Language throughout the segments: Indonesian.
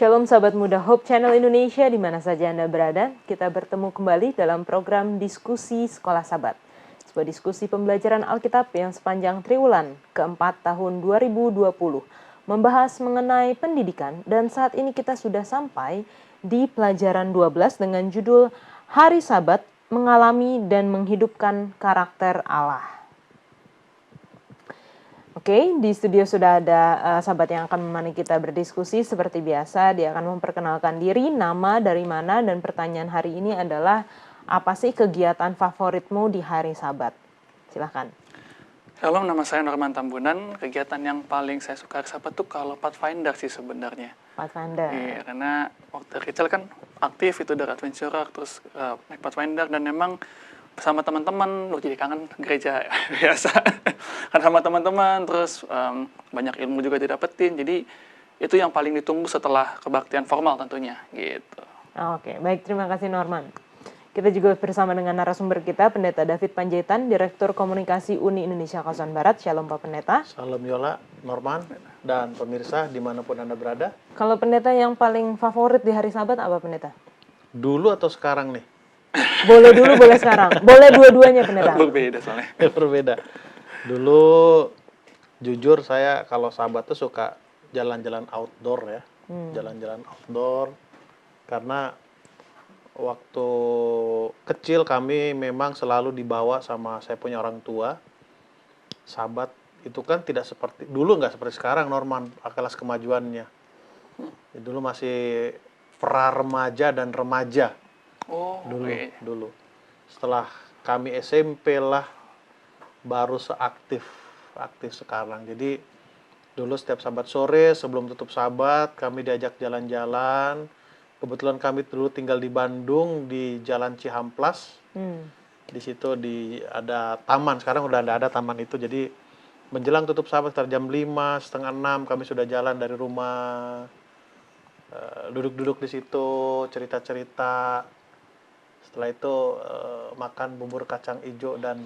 Shalom sahabat muda Hope Channel Indonesia di mana saja Anda berada. Kita bertemu kembali dalam program Diskusi Sekolah Sabat. Sebuah diskusi pembelajaran Alkitab yang sepanjang triwulan keempat tahun 2020 membahas mengenai pendidikan, dan saat ini kita sudah sampai di pelajaran 12 dengan judul Hari Sabat mengalami dan menghidupkan karakter Allah. Oke, di studio sudah ada sahabat yang akan menemani kita berdiskusi. Seperti biasa, dia akan memperkenalkan diri, nama, dari mana, dan pertanyaan hari ini adalah, apa sih kegiatan favoritmu di hari Sabat? Silahkan. Halo, nama saya Norman Tambunan. Kegiatan yang paling saya suka hari Sabat tuh kalau Pathfinder sih sebenarnya. Pathfinder. Iya, karena waktu kecil kan aktif itu dari adventurer, terus naik Pathfinder, dan memang bersama teman-teman, jadi kangen gereja biasa. Kan sama teman-teman, terus banyak ilmu juga didapetin. Jadi itu yang paling ditunggu setelah kebaktian formal tentunya, gitu. Oke, baik, terima kasih Norman. Kita juga bersama dengan narasumber kita, Pendeta David Panjaitan, Direktur Komunikasi Uni Indonesia Kawasan Barat. Shalom Pak Pendeta. Salam Yola, Norman, dan pemirsa dimanapun Anda berada. Kalau pendeta yang paling favorit di hari Sabat apa pendeta? Dulu atau sekarang nih? Boleh dulu, boleh sekarang. Boleh dua-duanya pendeta. Berbeda soalnya. Berbeda. Dulu jujur saya kalau Sabat tuh suka jalan-jalan outdoor ya. Jalan-jalan outdoor. Karena waktu kecil kami memang selalu dibawa sama saya punya orang tua. Sabat itu kan tidak seperti, dulu nggak seperti sekarang Norman, kelas kemajuannya. Dulu masih pra remaja dan remaja. Oh, Dulu. Setelah kami SMP lah baru aktif sekarang. Jadi dulu setiap Sabat sore sebelum tutup Sabat kami diajak jalan-jalan. Kebetulan kami dulu tinggal di Bandung di Jalan Cihamplas. Di situ ada taman. Sekarang udah ada taman itu. Jadi menjelang tutup Sabat sekitar jam 5, setengah 6 kami sudah jalan dari rumah. Duduk-duduk di situ, cerita-cerita. Setelah itu makan bubur kacang hijau dan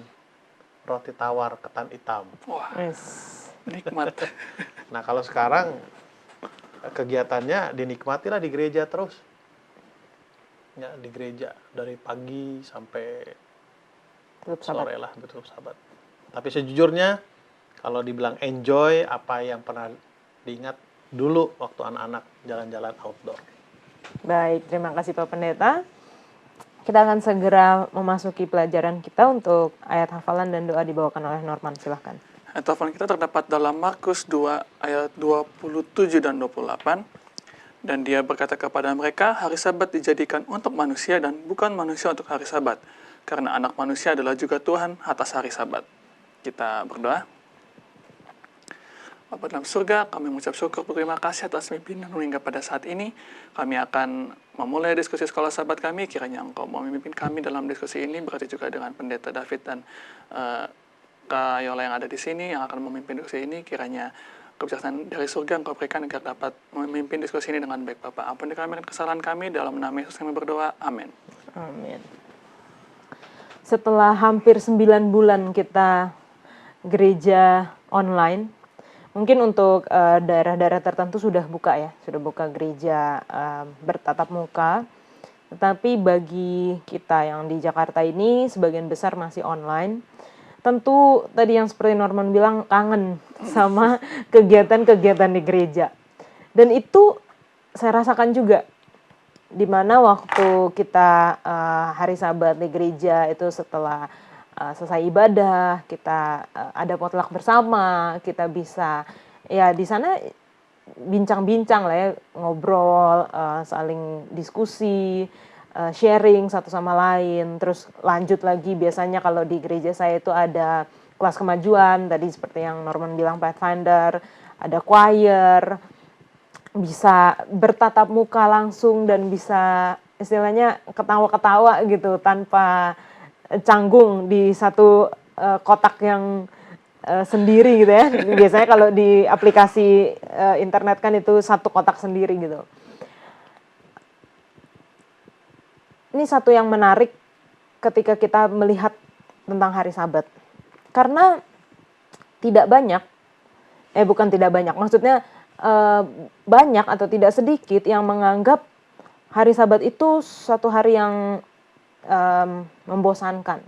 roti tawar ketan hitam. Wah, nikmat. Nah kalau sekarang kegiatannya dinikmatilah di gereja terus. Ya, di gereja dari pagi sampai sore lah tutup Sabat. Tapi sejujurnya kalau dibilang enjoy, apa yang pernah diingat dulu waktu anak-anak jalan-jalan outdoor. Baik, terima kasih Pak Pendeta. Kita akan segera memasuki pelajaran kita. Untuk ayat hafalan dan doa dibawakan oleh Norman, silahkan. Ayat hafalan kita terdapat dalam Markus 2 ayat 27 dan 28. Dan dia berkata kepada mereka, hari Sabat dijadikan untuk manusia dan bukan manusia untuk hari Sabat. Karena anak manusia adalah juga Tuhan atas hari Sabat. Kita berdoa. Bapa dalam surga, kami mengucap syukur berterima kasih atas pimpinan hingga pada saat ini. Kami akan memulai diskusi sekolah Sabat kami. Kiranya Engkau memimpin kami dalam diskusi ini, berarti juga dengan Pendeta David dan Kak Yola yang ada di sini yang akan memimpin diskusi ini. Kiranya kebijaksanaan dari surga Engkau berikan agar dapat memimpin diskusi ini dengan baik, Bapak. Ampuni kami kesalahan kami, dalam nama Yesus kami berdoa. Amin. Amin. Setelah hampir 9 bulan kita gereja online, mungkin untuk daerah-daerah tertentu sudah buka ya, sudah buka gereja bertatap muka. Tetapi bagi kita yang di Jakarta ini, sebagian besar masih online. Tentu tadi yang seperti Norman bilang, kangen sama kegiatan-kegiatan di gereja. Dan itu saya rasakan juga, di mana waktu kita hari Sabat di gereja itu setelah selesai ibadah, kita ada potluck bersama, kita bisa ya di sana bincang-bincang lah ya, ngobrol, saling diskusi, sharing satu sama lain, terus lanjut lagi. Biasanya kalau di gereja saya itu ada kelas kemajuan, tadi seperti yang Norman bilang Pathfinder, ada choir, bisa bertatap muka langsung dan bisa istilahnya ketawa-ketawa gitu tanpa canggung di satu kotak yang sendiri gitu ya. Biasanya kalau di aplikasi internet kan itu satu kotak sendiri gitu. Ini satu yang menarik ketika kita melihat tentang hari Sabat. Karena tidak banyak, bukan tidak banyak, maksudnya eee, banyak atau tidak sedikit yang menganggap hari Sabat itu suatu hari yang, membosankan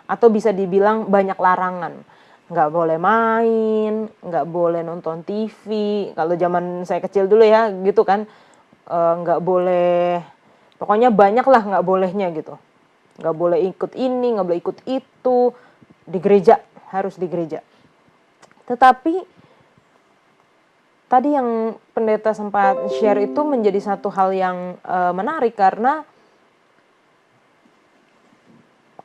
atau bisa dibilang banyak larangan. Nggak boleh main, nggak boleh nonton TV, kalau zaman saya kecil dulu ya gitu kan, nggak boleh pokoknya banyak lah nggak bolehnya gitu. Nggak boleh ikut ini, nggak boleh ikut itu, di gereja, harus di gereja. Tetapi tadi yang pendeta sempat share itu menjadi satu hal yang menarik karena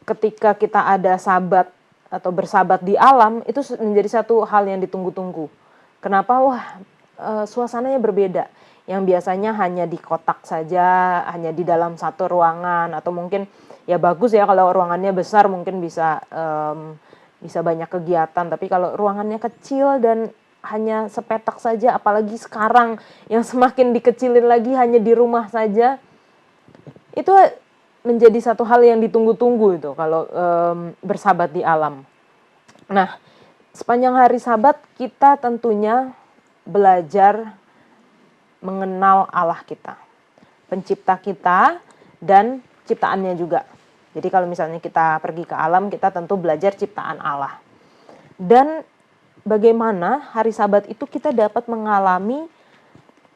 ketika kita ada sabat atau bersabat di alam itu menjadi satu hal yang ditunggu-tunggu. Kenapa? Wah, suasananya berbeda. Yang biasanya hanya di kotak saja, hanya di dalam satu ruangan atau mungkin ya bagus ya kalau ruangannya besar mungkin bisa banyak kegiatan. Tapi kalau ruangannya kecil dan hanya sepetak saja, apalagi sekarang yang semakin dikecilin lagi hanya di rumah saja, itu menjadi satu hal yang ditunggu-tunggu itu kalau bersabat di alam. Nah, sepanjang hari Sabat kita tentunya belajar mengenal Allah kita, pencipta kita dan ciptaannya juga. Jadi kalau misalnya kita pergi ke alam, kita tentu belajar ciptaan Allah. Dan bagaimana hari Sabat itu kita dapat mengalami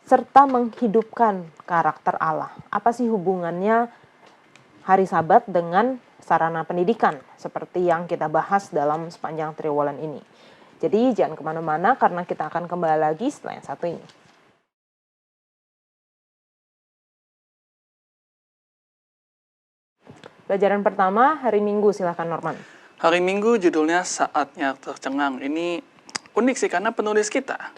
serta menghidupkan karakter Allah. Apa sih hubungannya hari Sabat dengan sarana pendidikan seperti yang kita bahas dalam sepanjang triwulan ini. Jadi jangan kemana-mana karena kita akan kembali lagi setelah yang satu ini. Pelajaran pertama hari Minggu, silahkan Norman. Hari Minggu judulnya Saatnya Tercengang. Ini unik sih karena penulis kita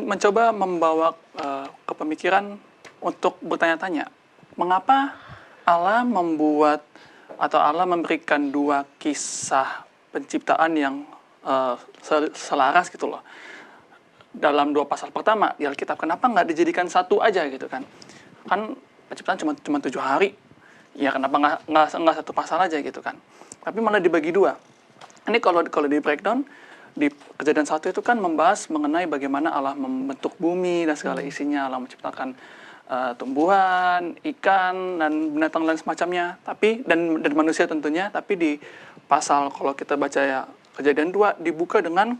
mencoba membawa kepemikiran untuk bertanya-tanya, mengapa Allah membuat atau Allah memberikan dua kisah penciptaan yang selaras gitu loh. Dalam dua pasal pertama di Alkitab, kenapa nggak dijadikan satu aja gitu kan? Kan penciptaan cuma 7 hari, ya kenapa nggak satu pasal aja gitu kan? Tapi malah dibagi dua. Ini kalau di breakdown di Kejadian 1 itu kan membahas mengenai bagaimana Allah membentuk bumi dan segala isinya, Allah menciptakan tumbuhan, ikan dan binatang lain semacamnya, tapi dan manusia tentunya. Tapi di pasal kalau kita baca ya Kejadian 2 dibuka dengan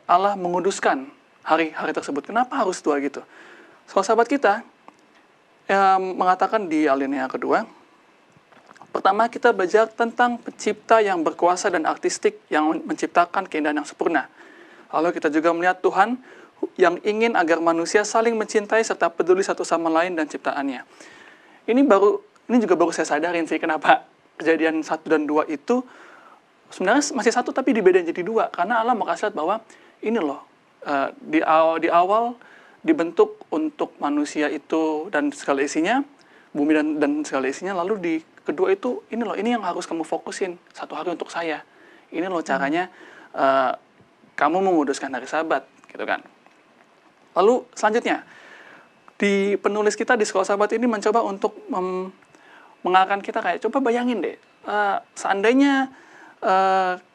Allah menguduskan hari-hari tersebut. Kenapa harus dua gitu? Sahabat kita mengatakan di alinea kedua, pertama kita belajar tentang pencipta yang berkuasa dan artistik yang menciptakan keindahan yang sempurna. Lalu kita juga melihat Tuhan yang ingin agar manusia saling mencintai serta peduli satu sama lain dan ciptaannya. Ini juga baru saya sadarin sih kenapa Kejadian 1 dan 2 itu sebenarnya masih satu tapi dibedain jadi dua. Karena Allah mau kasih lihat bahwa ini loh, di awal dibentuk untuk manusia itu dan segala isinya, bumi dan segala isinya. Lalu di kedua itu, ini loh, ini yang harus kamu fokusin satu hari untuk saya. Ini loh caranya kamu menguduskan hari Sabat, gitu kan. Lalu selanjutnya, di penulis kita di Sekolah Sabat ini mencoba untuk mengarahkan kita kayak, coba bayangin deh, seandainya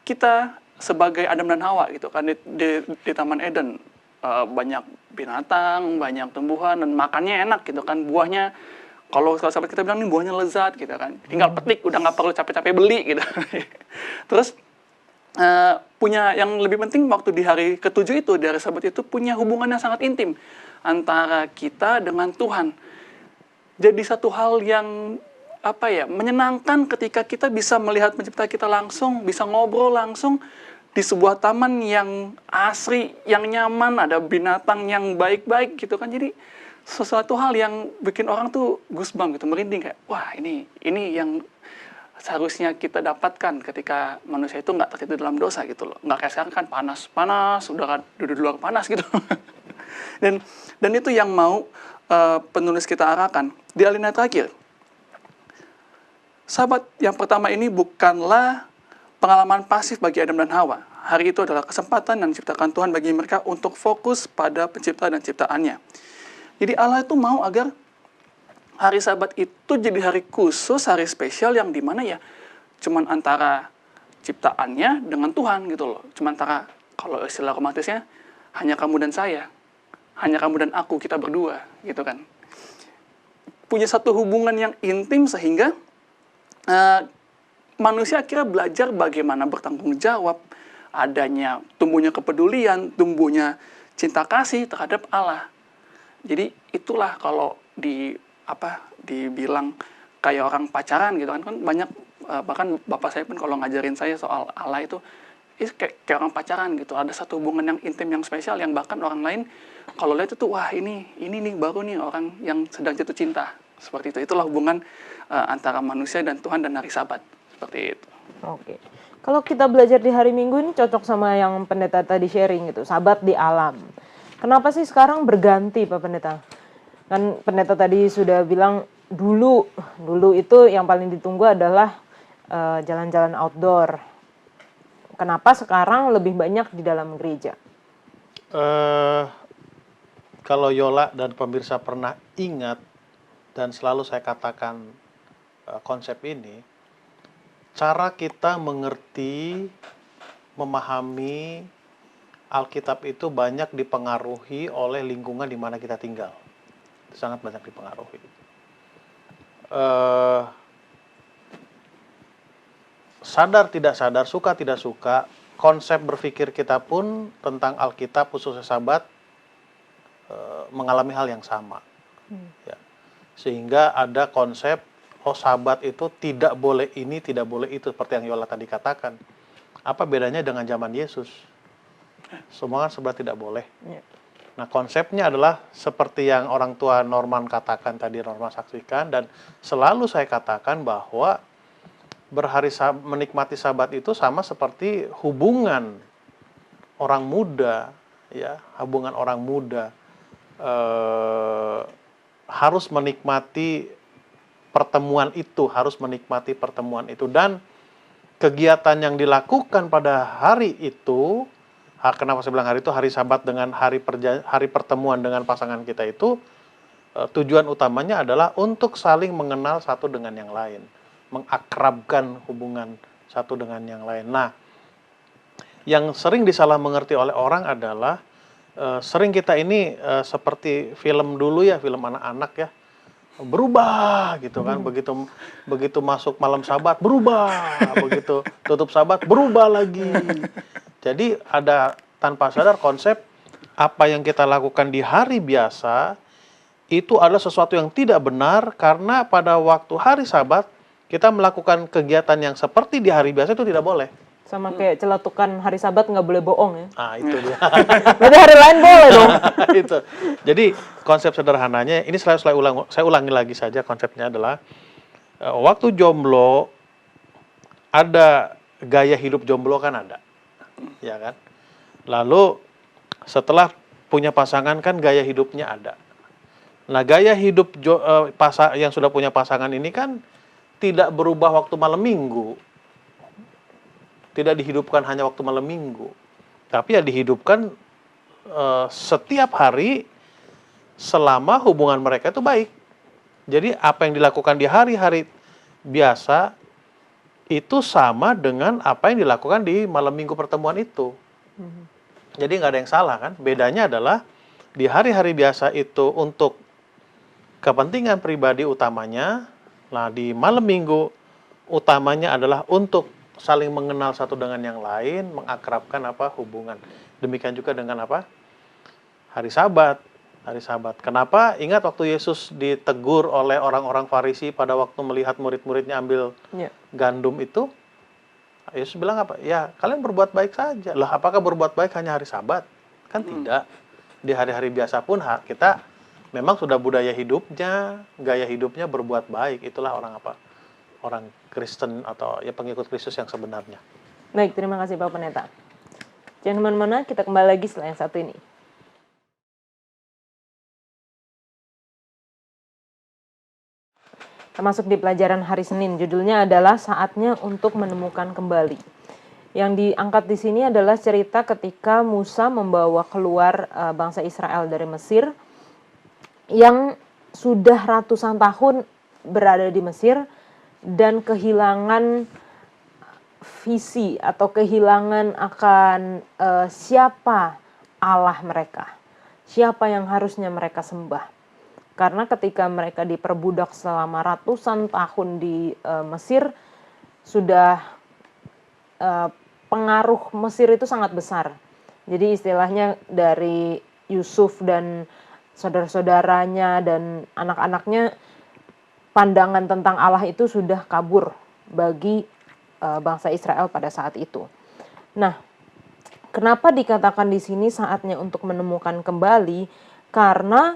kita sebagai Adam dan Hawa gitu kan di Taman Eden, banyak binatang, banyak tumbuhan dan makannya enak gitu kan, buahnya kalau sahabat kita bilang ini buahnya lezat gitu kan, tinggal petik udah nggak perlu capek-capek beli gitu. Terus punya yang lebih penting waktu di hari ke-7 itu, di hari Sabat itu punya hubungan yang sangat intim antara kita dengan Tuhan. Jadi satu hal yang menyenangkan ketika kita bisa melihat pencipta kita langsung, bisa ngobrol langsung di sebuah taman yang asri, yang nyaman, ada binatang yang baik-baik gitu kan. Jadi sesuatu hal yang bikin orang tuh goosebump gitu, merinding kayak, wah ini yang seharusnya kita dapatkan ketika manusia itu nggak terjatuh dalam dosa gitu loh. Nggak kayak sekarang kan panas, udah duduk di luar panas gitu. dan itu yang mau penulis kita arahkan. Di alinea terakhir, Sabat yang pertama ini bukanlah pengalaman pasif bagi Adam dan Hawa. Hari itu adalah kesempatan yang diciptakan Tuhan bagi mereka untuk fokus pada pencipta dan ciptaannya. Jadi Allah itu mau agar hari Sabat itu jadi hari khusus, hari spesial yang dimana ya cuman antara ciptaannya dengan Tuhan gitu loh. Cuman antara, kalau istilah romantisnya, hanya kamu dan saya, hanya kamu dan aku, kita berdua, gitu kan. Punya satu hubungan yang intim sehingga manusia akhirnya belajar bagaimana bertanggung jawab, adanya tumbuhnya kepedulian, tumbuhnya cinta kasih terhadap Allah. Jadi itulah kalau dibilang kayak orang pacaran gitu kan banyak, bahkan bapak saya pun kalau ngajarin saya soal Allah itu kayak orang pacaran gitu. Ada satu hubungan yang intim, yang spesial, yang bahkan orang lain kalau lihat itu, wah ini nih baru nih orang yang sedang jatuh cinta. Seperti itu. Itulah hubungan antara manusia dan Tuhan dan hari Sabat. Seperti itu. Oke. Kalau kita belajar di hari Minggu ini cocok sama yang pendeta tadi sharing gitu, Sabat di alam. Kenapa sih sekarang berganti Pak Pendeta? Kan pendeta tadi sudah bilang dulu itu yang paling ditunggu adalah jalan-jalan outdoor. Kenapa sekarang lebih banyak di dalam gereja? Kalau Yola dan pemirsa pernah ingat, dan selalu saya katakan konsep ini, cara kita mengerti, memahami Alkitab itu banyak dipengaruhi oleh lingkungan di mana kita tinggal. Sangat banyak dipengaruhi. Sadar tidak sadar, suka tidak suka, konsep berpikir kita pun tentang Alkitab khususnya Sabat mengalami hal yang sama. Ya. Sehingga ada konsep, Sabat itu tidak boleh ini, tidak boleh itu, seperti yang Yola tadi katakan. Apa bedanya dengan zaman Yesus? Semua kan serba tidak boleh. Nah, konsepnya adalah seperti yang orang tua Norman katakan tadi, Norman saksikan, dan selalu saya katakan bahwa menikmati Sabat itu sama seperti hubungan orang muda, ya, hubungan orang muda harus menikmati pertemuan itu, dan kegiatan yang dilakukan pada hari itu. Kenapa saya bilang hari itu, hari Sabat dengan hari pertemuan dengan pasangan kita itu, tujuan utamanya adalah untuk saling mengenal satu dengan yang lain, mengakrabkan hubungan satu dengan yang lain. Nah, yang sering disalah mengerti oleh orang adalah sering kita ini seperti film dulu ya, film anak-anak ya, berubah gitu kan, begitu masuk malam Sabat berubah, begitu tutup Sabat berubah lagi. Jadi ada tanpa sadar konsep apa yang kita lakukan di hari biasa itu adalah sesuatu yang tidak benar, karena pada waktu hari Sabat kita melakukan kegiatan yang seperti di hari biasa itu tidak boleh. Sama kayak celatukan hari Sabat nggak boleh bohong ya. Itu dia. Berarti hari lain boleh dong. Itu. Jadi konsep sederhananya ini saya ulangi lagi saja, konsepnya adalah waktu jomblo ada gaya hidup jomblo kan ada. Ya kan? Lalu setelah punya pasangan kan gaya hidupnya ada. Nah, gaya hidup yang sudah punya pasangan ini kan tidak berubah waktu malam Minggu. Tidak dihidupkan hanya waktu malam Minggu. Tapi ya dihidupkan setiap hari selama hubungan mereka itu baik. Jadi apa yang dilakukan di hari-hari biasa itu sama dengan apa yang dilakukan di malam Minggu pertemuan itu. Jadi nggak ada yang salah kan. Bedanya adalah di hari-hari biasa itu untuk kepentingan pribadi utamanya. Nah, di malam Minggu utamanya adalah untuk saling mengenal satu dengan yang lain, mengakrabkan hubungan. Demikian juga dengan hari Sabat. Hari Sabat. Kenapa? Ingat waktu Yesus ditegur oleh orang-orang Farisi pada waktu melihat murid-muridnya ambil gandum itu, Yesus bilang apa? Ya, kalian berbuat baik saja. Lah, apakah berbuat baik hanya hari Sabat? Kan tidak. Di hari-hari biasa pun kita memang sudah budaya hidupnya, gaya hidupnya berbuat baik. Itulah orang Kristen atau ya pengikut Kristus yang sebenarnya. Baik, terima kasih Pak Pendeta. Jangan kemana-mana, kita kembali lagi setelah yang satu ini. Termasuk di pelajaran hari Senin, judulnya adalah Saatnya untuk Menemukan Kembali. Yang diangkat di sini adalah cerita ketika Musa membawa keluar bangsa Israel dari Mesir yang sudah ratusan tahun berada di Mesir dan kehilangan visi atau kehilangan akan siapa Allah mereka? Siapa yang harusnya mereka sembah? Karena ketika mereka diperbudak selama ratusan tahun di Mesir, sudah pengaruh Mesir itu sangat besar. Jadi istilahnya dari Yusuf dan saudara-saudaranya dan anak-anaknya, pandangan tentang Allah itu sudah kabur bagi bangsa Israel pada saat itu. Nah, kenapa dikatakan di sini saatnya untuk menemukan kembali? Karena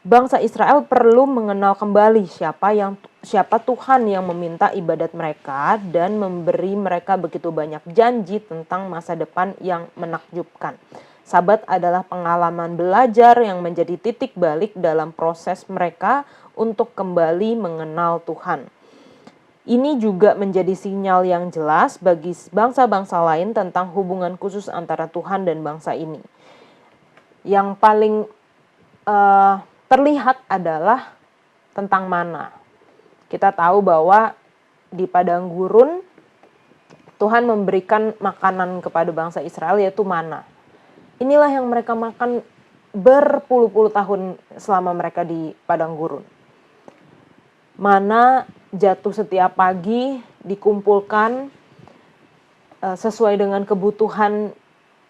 bangsa Israel perlu mengenal kembali siapa Tuhan yang meminta ibadat mereka dan memberi mereka begitu banyak janji tentang masa depan yang menakjubkan. Sabat adalah pengalaman belajar yang menjadi titik balik dalam proses mereka untuk kembali mengenal Tuhan. Ini juga menjadi sinyal yang jelas bagi bangsa-bangsa lain tentang hubungan khusus antara Tuhan dan bangsa ini. Yang paling terlihat adalah tentang mana. Kita tahu bahwa di padang gurun Tuhan memberikan makanan kepada bangsa Israel, yaitu mana. Inilah yang mereka makan berpuluh-puluh tahun selama mereka di padang gurun. Mana jatuh setiap pagi, dikumpulkan sesuai dengan kebutuhan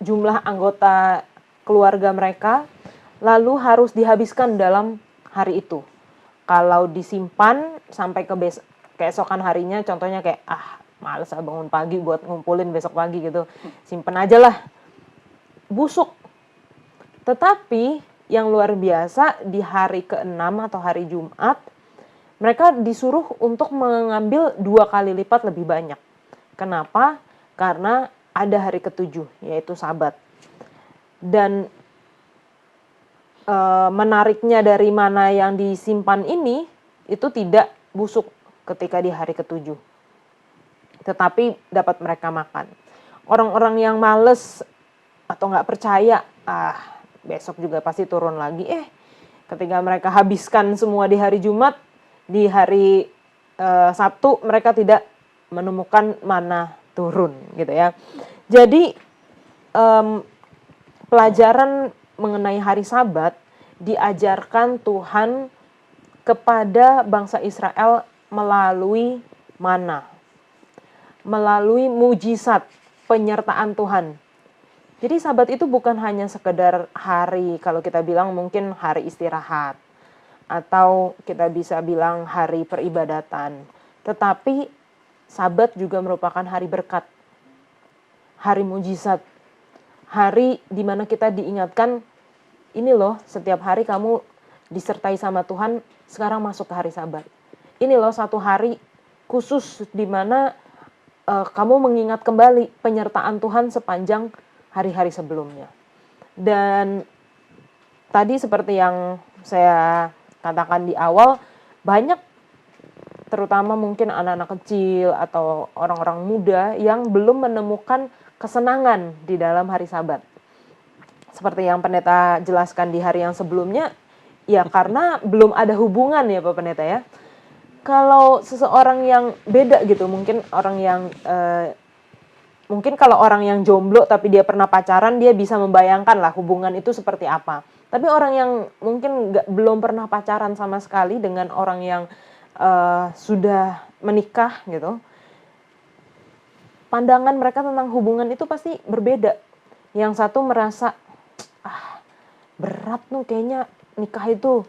jumlah anggota keluarga mereka, lalu harus dihabiskan dalam hari itu. Kalau disimpan sampai keesokan harinya, contohnya kayak males bangun pagi buat ngumpulin besok pagi gitu, simpen aja lah, busuk. Tetapi yang luar biasa, di hari ke-6 atau hari Jumat, mereka disuruh untuk mengambil 2 kali lipat lebih banyak. Kenapa? Karena ada hari ke-7, yaitu Sabat. Dan menariknya dari mana yang disimpan ini, itu tidak busuk ketika di hari ke-7. Tetapi dapat mereka makan. Orang-orang yang males atau nggak percaya, besok juga pasti turun lagi. Ketika mereka habiskan semua di hari Jumat, di hari Sabtu mereka tidak menemukan mana turun, gitu ya. Jadi pelajaran mengenai hari Sabat diajarkan Tuhan kepada bangsa Israel melalui mana, melalui mujizat penyertaan Tuhan. Jadi Sabat itu bukan hanya sekedar hari, kalau kita bilang mungkin hari istirahat, atau kita bisa bilang hari peribadatan. Tetapi Sabat juga merupakan hari berkat, hari mujizat, hari di mana kita diingatkan, ini loh setiap hari kamu disertai sama Tuhan, sekarang masuk ke hari Sabat. Ini loh satu hari khusus di mana kamu mengingat kembali penyertaan Tuhan sepanjang hari-hari sebelumnya. Dan tadi seperti yang saya katakan di awal, banyak terutama mungkin anak-anak kecil atau orang-orang muda yang belum menemukan kesenangan di dalam hari Sabat. Seperti yang pendeta jelaskan di hari yang sebelumnya, ya karena belum ada hubungan ya Pak Pendeta ya. Kalau seseorang yang beda gitu, mungkin orang yang mungkin kalau orang yang jomblo tapi dia pernah pacaran, dia bisa membayangkan lah hubungan itu seperti apa. Tapi orang yang mungkin belum pernah pacaran sama sekali dengan orang yang sudah menikah gitu, pandangan mereka tentang hubungan itu pasti berbeda. Yang satu merasa berat kayaknya nikah itu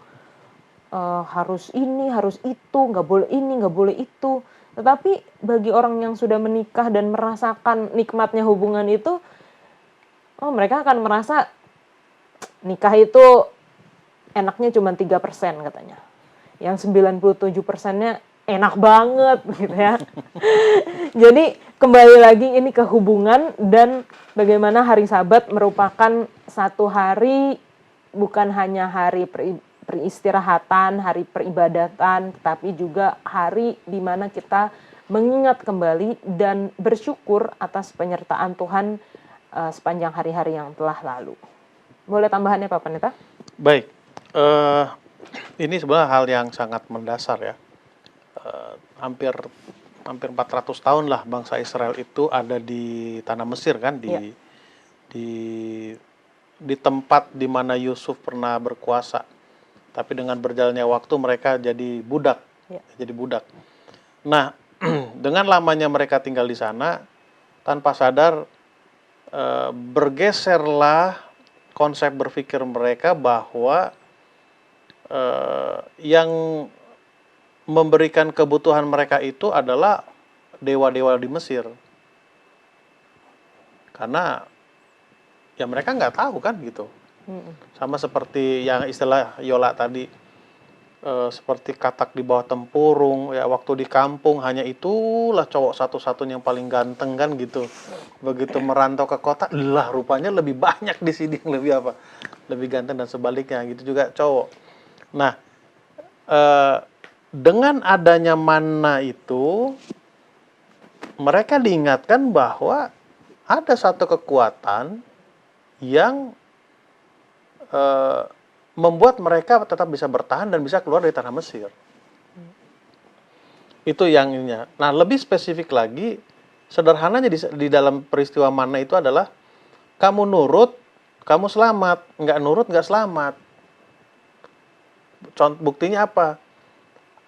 harus ini, harus itu, nggak boleh ini, nggak boleh itu. Tetapi bagi orang yang sudah menikah dan merasakan nikmatnya hubungan itu, mereka akan merasa nikah itu enaknya cuma 3% katanya. Yang 97%-nya enak banget gitu ya. Jadi kembali lagi ini ke hubungan, dan bagaimana hari Sabat merupakan satu hari, bukan hanya hari peristirahatan, hari peribadatan, tetapi juga hari di mana kita mengingat kembali dan bersyukur atas penyertaan Tuhan sepanjang hari-hari yang telah lalu. Boleh tambahannya Pak Pendeta? Baik, ini sebenarnya hal yang sangat mendasar ya. Hampir 400 tahun lah bangsa Israel itu ada di tanah Mesir kan, di di tempat di mana Yusuf pernah berkuasa. Tapi dengan berjalannya waktu mereka jadi budak. Ya. Jadi budak. Nah, dengan lamanya mereka tinggal di sana, tanpa sadar bergeserlah konsep berpikir mereka bahwa yang memberikan kebutuhan mereka itu adalah dewa-dewa di Mesir. Karena ya mereka nggak tahu kan gitu. Sama seperti yang istilah Yola tadi, seperti katak di bawah tempurung, ya waktu di kampung hanya itulah cowok satu-satunya yang paling ganteng kan gitu. Begitu merantau ke kota, lah rupanya lebih banyak di sini yang lebih apa? Lebih ganteng dan sebaliknya gitu juga cowok. Nah, dengan adanya manna itu, mereka diingatkan bahwa ada satu kekuatan yang membuat mereka tetap bisa bertahan dan bisa keluar dari tanah Mesir. Itu yang ininya. Nah, lebih spesifik lagi, sederhananya di dalam peristiwa manna itu adalah kamu nurut, kamu selamat. Nggak nurut, nggak selamat. Buktinya apa?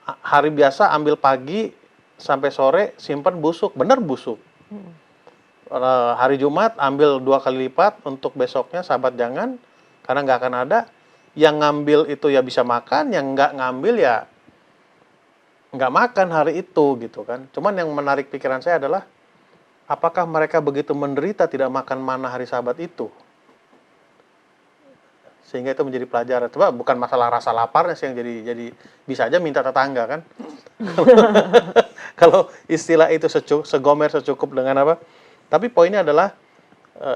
Hari biasa ambil pagi sampai sore, simpan busuk. Bener busuk. Hari Jumat ambil 2 kali lipat untuk besoknya, sahabat jangan, karena nggak akan ada. Yang ngambil itu ya bisa makan, yang nggak ngambil ya nggak makan hari itu gitu kan. Cuman yang menarik pikiran saya adalah apakah mereka begitu menderita tidak makan manna hari Sabat itu, sehingga itu menjadi pelajaran. Coba bukan masalah rasa laparnya sih yang jadi bisa aja minta tetangga kan. Kalau istilah itu segomer secukup dengan apa. Tapi poinnya adalah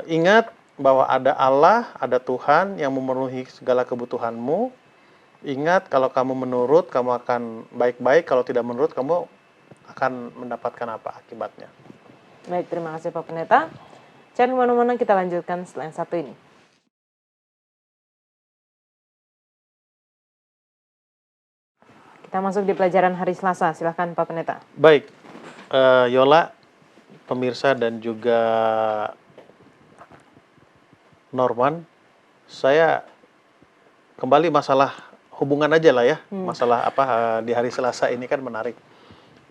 ingat bahwa ada Allah, ada Tuhan yang memenuhi segala kebutuhanmu. Ingat kalau kamu menurut, kamu akan baik-baik. Kalau tidak menurut, kamu akan mendapatkan apa akibatnya. Baik, terima kasih Pak Pendeta. Jangan kemana-mana, kita lanjutkan setelah yang satu ini. Kita masuk di pelajaran hari Selasa. Silahkan Pak Pendeta. Baik, Yola, pemirsa dan juga Norman, saya kembali masalah hubungan aja lah ya. Masalah apa di hari Selasa ini kan menarik.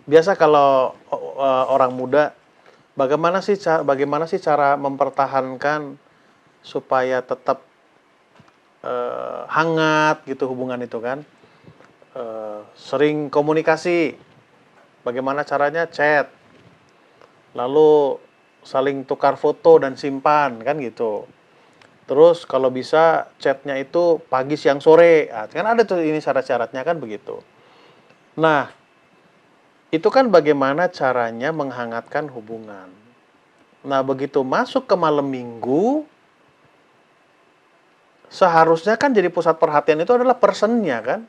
Biasa kalau orang muda, bagaimana sih cara mempertahankan supaya tetap hangat gitu hubungan itu kan? Sering komunikasi. Bagaimana caranya? Chat. Lalu saling tukar foto dan simpan kan gitu. Terus kalau bisa chatnya itu pagi, siang, sore. Nah, kan ada tuh ini syarat-syaratnya kan begitu. Nah, itu kan bagaimana caranya menghangatkan hubungan. Nah, begitu masuk ke malam minggu, seharusnya kan jadi pusat perhatian itu adalah personnya kan.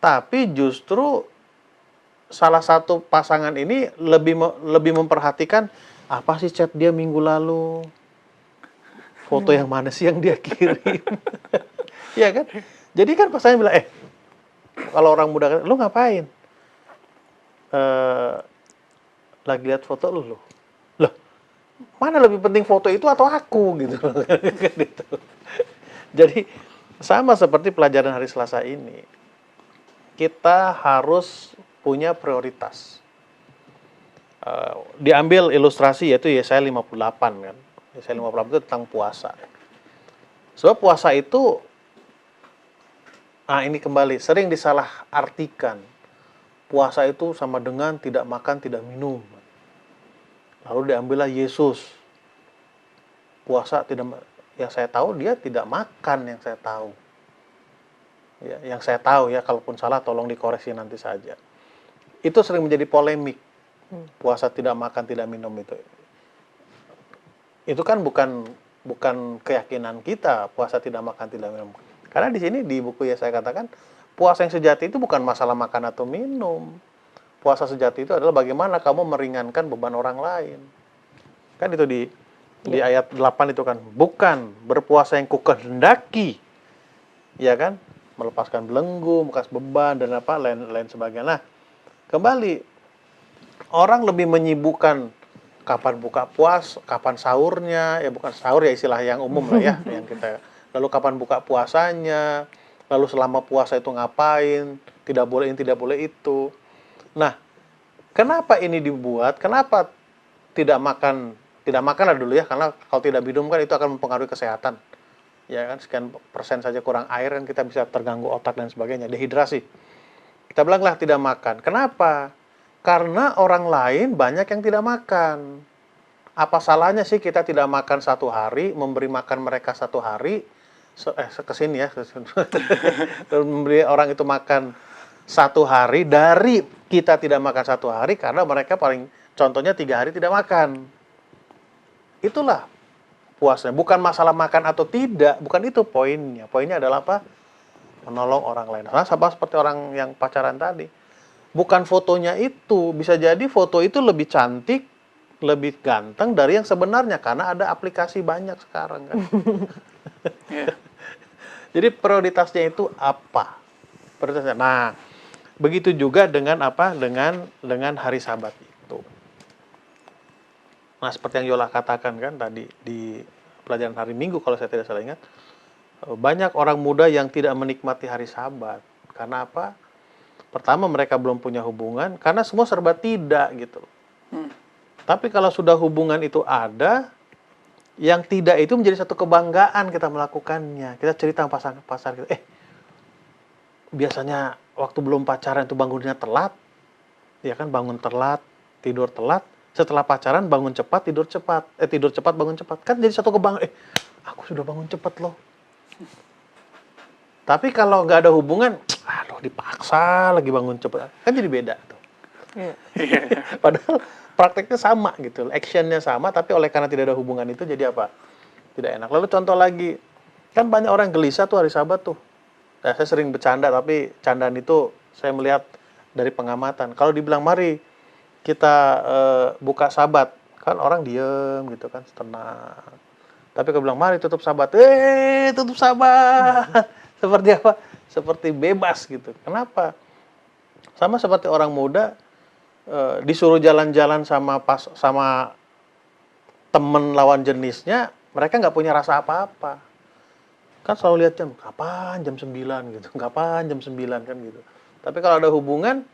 Tapi justru salah satu pasangan ini lebih memperhatikan apa sih chat dia minggu lalu. Foto yang mana sih yang dia kirim? Iya kan? Jadi kan pasangan bilang, kalau orang muda, lu ngapain? Lagi lihat foto lu. Loh, mana lebih penting foto itu atau aku gitu. Gitu. Jadi sama seperti pelajaran hari Selasa ini. Kita harus punya prioritas. Diambil ilustrasi yaitu Yesaya 58 kan. Yesaya 58 itu tentang puasa. Sebab puasa itu, ini kembali, sering disalah artikan. Puasa itu sama dengan tidak makan, tidak minum. Lalu diambillah Yesus. Puasa yang saya tahu dia tidak makan yang saya tahu. Ya, yang saya tahu ya, kalaupun salah tolong dikoreksi nanti saja. Itu sering menjadi polemik. Puasa tidak makan, tidak minum itu. Itu kan bukan keyakinan kita, puasa tidak makan, tidak minum. Karena di sini di buku ya saya katakan, puasa yang sejati itu bukan masalah makan atau minum. Puasa sejati itu adalah bagaimana kamu meringankan beban orang lain. Kan itu di ayat 8 itu kan, bukan berpuasa yang kukehendaki. Ya kan? Melepaskan belenggu, bekas beban dan lain sebagainya. Nah, kembali orang lebih menyibukkan kapan buka puas, kapan sahurnya, ya bukan sahur ya istilah yang umum lah ya, yang kita. Lalu kapan buka puasanya, lalu selama puasa itu ngapain, tidak boleh ini, tidak boleh itu. Nah, kenapa ini dibuat? Kenapa tidak makan? Tidak makan lah dulu ya, karena kalau tidak minum kan itu akan mempengaruhi kesehatan. Ya kan, sekian persen saja kurang air kan kita bisa terganggu otak dan sebagainya, dehidrasi. Kita bilanglah tidak makan. Kenapa? Karena orang lain banyak yang tidak makan. Apa salahnya sih kita tidak makan 1 hari, memberi makan mereka 1 hari, kesini ya, memberi orang itu makan 1 hari dari kita tidak makan 1 hari karena mereka paling contohnya 3 hari tidak makan. Itulah puasnya. Bukan masalah makan atau tidak, bukan itu poinnya. Poinnya adalah apa? Menolong orang lain. Nah, sama seperti orang yang pacaran tadi. Bukan fotonya itu, bisa jadi foto itu lebih cantik, lebih ganteng dari yang sebenarnya karena ada aplikasi banyak sekarang kan. Iya. Jadi prioritasnya itu apa? Prioritasnya. Nah, begitu juga dengan apa? Dengan hari Sabat itu. Nah, seperti yang Yola katakan kan tadi di pelajaran hari Minggu kalau saya tidak salah ingat, banyak orang muda yang tidak menikmati hari Sabat. Karena apa? Pertama mereka belum punya hubungan, karena semua serba tidak gitu. Tapi kalau sudah hubungan itu ada, yang tidak itu menjadi satu kebanggaan kita melakukannya. Kita cerita sama pasangan kita, biasanya waktu belum pacaran itu bangunnya telat, ya kan, bangun telat, tidur telat. Setelah pacaran bangun cepat, tidur cepat. Tidur cepat, bangun cepat. Kan jadi satu kebanggaan, aku sudah bangun cepat loh. Tapi kalau nggak ada hubungan, aduh dipaksa lagi bangun cepat. Kan jadi beda tuh. Padahal prakteknya sama gitu, actionnya sama, tapi oleh karena tidak ada hubungan itu jadi apa? Tidak enak. Lalu contoh lagi, kan banyak orang gelisah tuh hari Sabat tuh. Nah, saya sering bercanda, tapi candaan itu saya melihat dari pengamatan. Kalau dibilang mari kita buka Sabat, kan orang diem gitu kan, tenang. Tapi kalau bilang mari tutup Sabat, tutup Sabat. Seperti apa? Seperti bebas gitu. Kenapa? Sama seperti orang muda disuruh jalan-jalan sama temen lawan jenisnya, mereka nggak punya rasa apa-apa. Kan selalu lihat jam, kapan jam 9 gitu, kapan jam 9 kan gitu. Tapi kalau ada hubungan,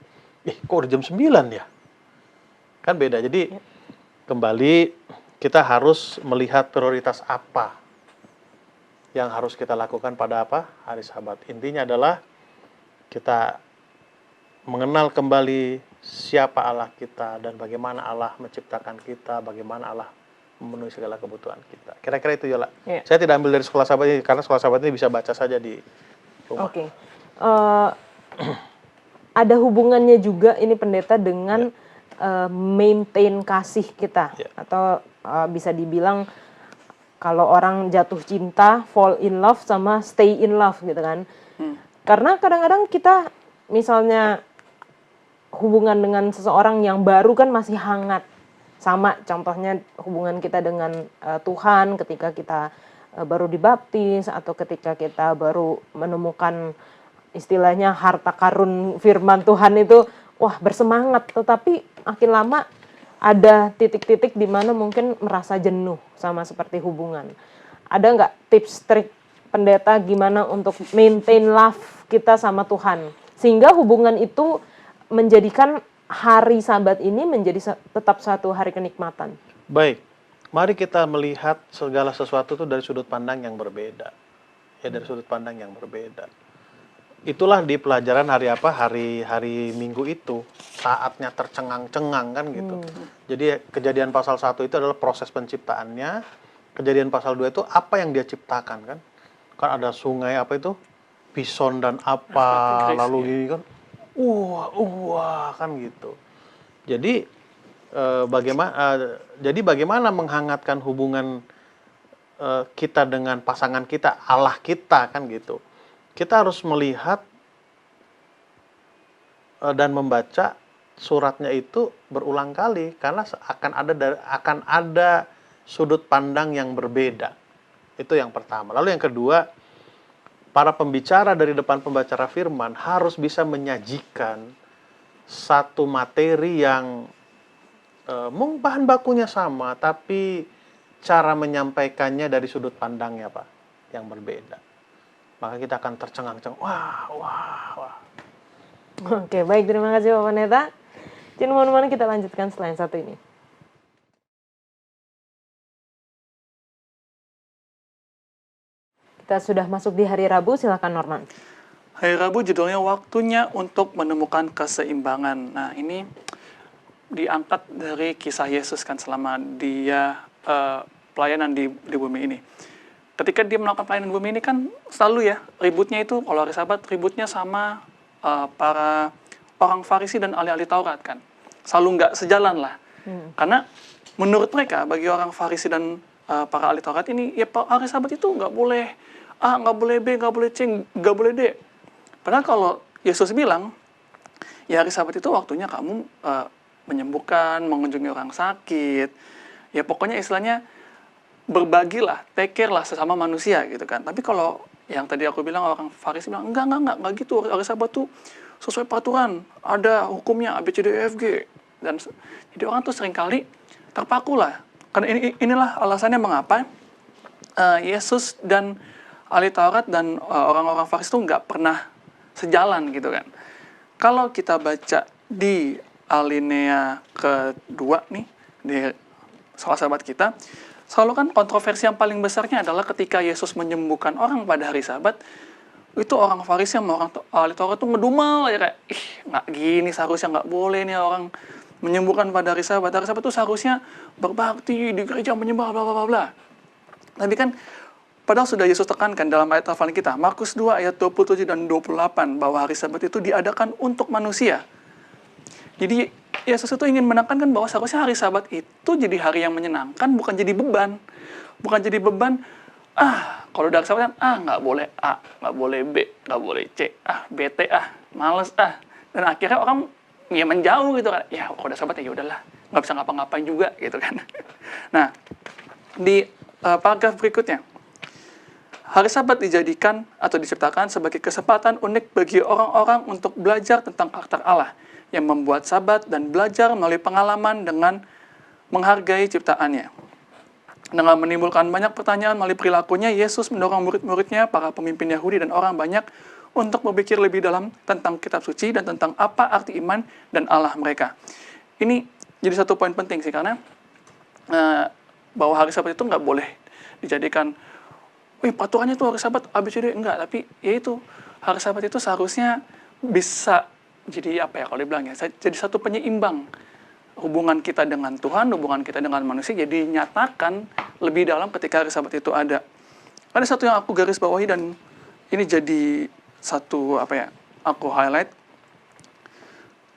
kok udah jam 9 ya? Kan beda. Jadi kembali kita harus melihat prioritas apa yang harus kita lakukan pada apa? Hari Sabat. Intinya adalah kita mengenal kembali siapa Allah kita dan bagaimana Allah menciptakan kita, bagaimana Allah memenuhi segala kebutuhan kita. Kira-kira itu Yola. Ya. Saya tidak ambil dari sekolah Sabat ini karena sekolah Sabat ini bisa baca saja di rumah. Oke. Ada hubungannya juga ini pendeta dengan maintain kasih kita, atau bisa dibilang kalau orang jatuh cinta, fall in love sama stay in love gitu kan. Karena kadang-kadang kita misalnya hubungan dengan seseorang yang baru kan masih hangat. Sama contohnya hubungan kita dengan Tuhan ketika kita baru dibaptis atau ketika kita baru menemukan istilahnya harta karun firman Tuhan itu, wah bersemangat. Tetapi makin lama ada titik-titik di mana mungkin merasa jenuh sama seperti hubungan. Ada nggak tips trik pendeta gimana untuk maintain love kita sama Tuhan? Sehingga hubungan itu menjadikan hari Sabat ini menjadi tetap satu hari kenikmatan. Baik, mari kita melihat segala sesuatu itu dari sudut pandang yang berbeda. Ya, dari sudut pandang yang berbeda. Itulah di pelajaran hari apa? Hari Minggu itu saatnya tercengang-cengang kan gitu. Jadi Kejadian pasal 1 itu adalah proses penciptaannya. Kejadian pasal 2 itu apa yang dia ciptakan kan. Kan ada sungai apa itu? Pison dan apa lalu gini kan. Kan gitu. Jadi bagaimana menghangatkan hubungan kita dengan pasangan kita, Allah kita kan gitu. Kita harus melihat dan membaca suratnya itu berulang kali karena akan ada sudut pandang yang berbeda. Itu yang pertama. Lalu yang kedua, para pembicara dari depan pembacara firman harus bisa menyajikan satu materi yang bahan bakunya sama, tapi cara menyampaikannya dari sudut pandangnya, Pak, yang berbeda. Maka kita akan tercengang-cengang. Wah, wah, wah. Oke, baik, terima kasih Pak Pendeta. Jadi teman-teman kita lanjutkan setelah yang satu ini. Kita sudah masuk di hari Rabu, silakan Norman. Hari Rabu judulnya waktunya untuk menemukan keseimbangan. Nah, ini diangkat dari kisah Yesus kan selama dia pelayanan di bumi ini. Ketika dia melakukan pelayanan di bumi ini kan selalu ya ributnya itu, kalau hari Sabat ributnya sama para orang Farisi dan ahli-ahli Taurat kan. Selalu nggak sejalan lah. Karena menurut mereka, bagi orang Farisi dan para ahli Taurat ini, ya hari Sabat itu nggak boleh A, nggak boleh B, nggak boleh C, nggak boleh D. Padahal kalau Yesus bilang, ya hari Sabat itu waktunya kamu menyembuhkan, mengunjungi orang sakit, ya pokoknya istilahnya berbagilah, take care lah sesama manusia gitu kan. Tapi kalau yang tadi aku bilang orang Farisi bilang, enggak gitu, hari Sabat tuh sesuai peraturan, ada hukumnya A, B, C, D, E, F, G. Dan jadi orang tuh seringkali terpaku lah. Karena inilah alasannya mengapa Yesus dan ahli Taurat dan orang-orang Farisi itu nggak pernah sejalan gitu kan. Kalau kita baca di alinea kedua nih, di salah sahabat kita, selalu kan kontroversi yang paling besarnya adalah ketika Yesus menyembuhkan orang pada hari Sabat, itu orang Farisi sama orang ahli Taurat tuh ngedumel ya kayak, nggak gini, seharusnya nggak boleh nih orang menyembuhkan pada hari Sabat. Hari Sabat tuh seharusnya berbakti di gereja menyembah bla bla bla bla. Tapi kan padahal sudah Yesus tekankan dalam ayat hafalan kita, Markus 2 ayat 27 dan 28, bahwa hari Sabat itu diadakan untuk manusia. Jadi Yesus itu ingin menekankan bahwa seharusnya hari Sabat itu jadi hari yang menyenangkan, bukan jadi beban. Bukan jadi beban, kalau udah hari Sabat kan, nggak boleh A, nggak boleh B, nggak boleh C, bete, males, Dan akhirnya orang ya menjauh gitu kan. Ya kalau udah Sabat ya udahlah, nggak bisa ngapa-ngapain juga gitu kan. Nah, di paragraf berikutnya, hari Sabat dijadikan atau diciptakan sebagai kesempatan unik bagi orang-orang untuk belajar tentang karakter Allah yang membuat Sabat dan belajar melalui pengalaman dengan menghargai ciptaannya. Dengan menimbulkan banyak pertanyaan melalui perilakunya, Yesus mendorong murid-muridnya, para pemimpin Yahudi dan orang banyak untuk berpikir lebih dalam tentang kitab suci dan tentang apa arti iman dan Allah mereka. Ini jadi satu poin penting sih, karena bahwa hari Sabat itu nggak boleh dijadikan peraturannya tuh hari Sabat ABCD, enggak, tapi ya itu hari Sabat itu seharusnya bisa jadi apa ya kalau dibilang ya, jadi satu penyeimbang hubungan kita dengan Tuhan, hubungan kita dengan manusia, jadi nyatakan lebih dalam ketika hari Sabat itu ada. Ada satu yang aku garis bawahi dan ini jadi satu aku highlight.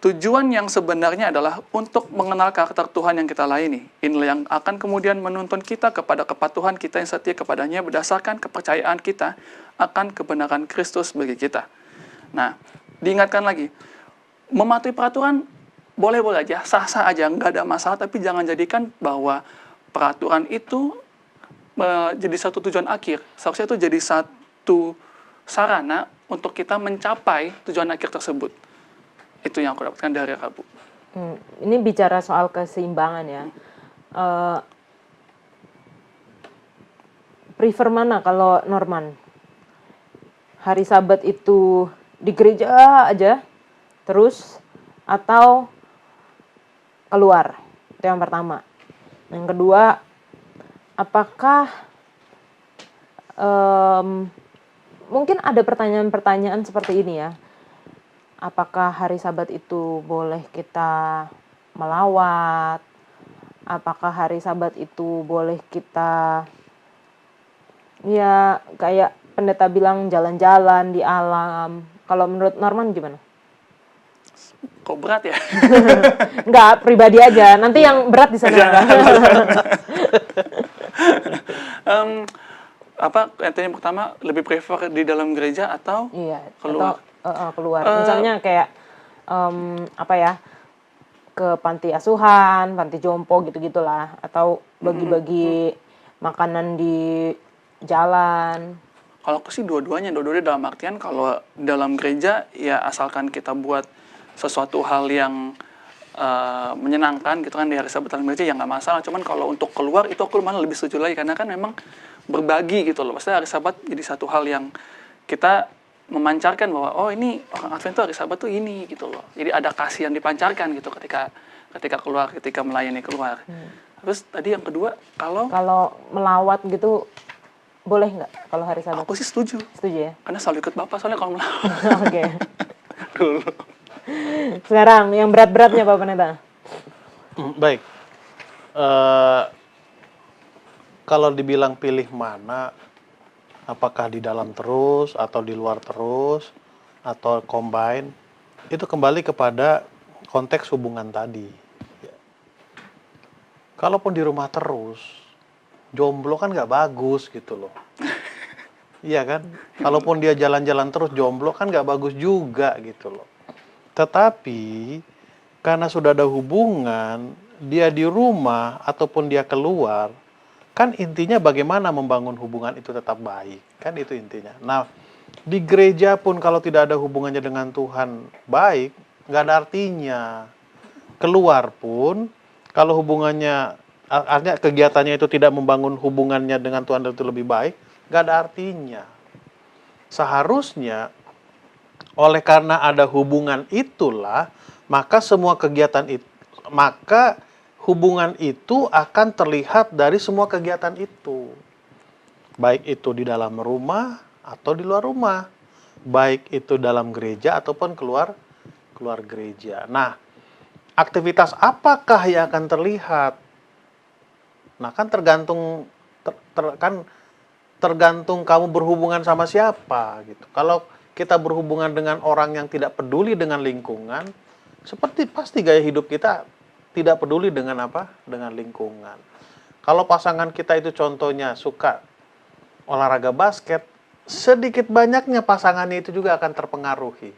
Tujuan yang sebenarnya adalah untuk mengenal karakter Tuhan yang kita layani. Inilah yang akan kemudian menuntun kita kepada kepatuhan kita yang setia kepadanya berdasarkan kepercayaan kita akan kebenaran Kristus bagi kita. Nah, diingatkan lagi, mematuhi peraturan boleh-boleh aja, sah-sah aja, nggak ada masalah, tapi jangan jadikan bahwa peraturan itu jadi satu tujuan akhir. Seharusnya itu jadi satu sarana untuk kita mencapai tujuan akhir tersebut. Itu yang aku dapatkan dari Rabu. Ini bicara soal keseimbangan ya. Prefer mana kalau Norman? Hari Sabat itu di gereja aja terus atau keluar? Itu yang pertama. Yang kedua, apakah mungkin ada pertanyaan-pertanyaan seperti ini ya. Apakah hari Sabat itu boleh kita melawat? Apakah hari Sabat itu boleh kita ya kayak pendeta bilang jalan-jalan di alam? Kalau menurut Norman gimana? Kok berat ya? Enggak, pribadi aja. Nanti yang berat di sana. Yang pertama, lebih prefer di dalam gereja atau keluar? Keluar. Misalnya kayak ke panti asuhan, panti jompo gitu-gitulah, atau bagi-bagi makanan di jalan. Kalau aku sih dua-duanya dalam artian kalau dalam gereja ya asalkan kita buat sesuatu hal yang menyenangkan gitu kan di hari Sabat dalam gereja ya nggak masalah. Cuman kalau untuk keluar itu aku malah lebih setuju lagi karena kan memang berbagi gitu loh. Maksudnya hari Sabat jadi satu hal yang kita memancarkan bahwa oh ini orang Advent tuh hari Sabat tuh ini gitu loh. Jadi ada kasih yang dipancarkan gitu ketika keluar, ketika melayani keluar. Terus tadi yang kedua kalau Kalau melawat gitu boleh nggak kalau hari Sabat? aku sih setuju Setuju ya? karena selalu ikut Bapak soalnya kalau melawan Oke. dulu. Sekarang yang berat-beratnya Pak Pendeta. Baik. Kalau dibilang pilih mana, apakah di dalam terus atau di luar terus atau combine, itu kembali kepada konteks hubungan tadi. Ya. Kalaupun di rumah terus, jomblo kan nggak bagus gitu loh. Iya kan? Kalaupun dia jalan-jalan terus jomblo kan nggak bagus juga gitu loh. Tetapi karena sudah ada hubungan, dia di rumah ataupun dia keluar, kan intinya bagaimana membangun hubungan itu tetap baik. Kan itu intinya. Nah, di gereja pun kalau tidak ada hubungannya dengan Tuhan baik, nggak ada artinya. Keluar pun, kalau hubungannya, artinya kegiatannya itu tidak membangun hubungannya dengan Tuhan itu lebih baik, nggak ada artinya. Seharusnya oleh karena ada hubungan itulah, maka semua kegiatan itu, maka hubungan itu akan terlihat dari semua kegiatan itu. Baik itu di dalam rumah atau di luar rumah. Baik itu dalam gereja ataupun keluar gereja. Nah, aktivitas apakah yang akan terlihat? Nah, kan tergantung tergantung kamu berhubungan sama siapa gitu. Kalau kita berhubungan dengan orang yang tidak peduli dengan lingkungan, seperti pasti gaya hidup kita tidak peduli dengan apa? Dengan lingkungan. Kalau pasangan kita itu contohnya suka olahraga basket, sedikit banyaknya pasangannya itu juga akan terpengaruhi.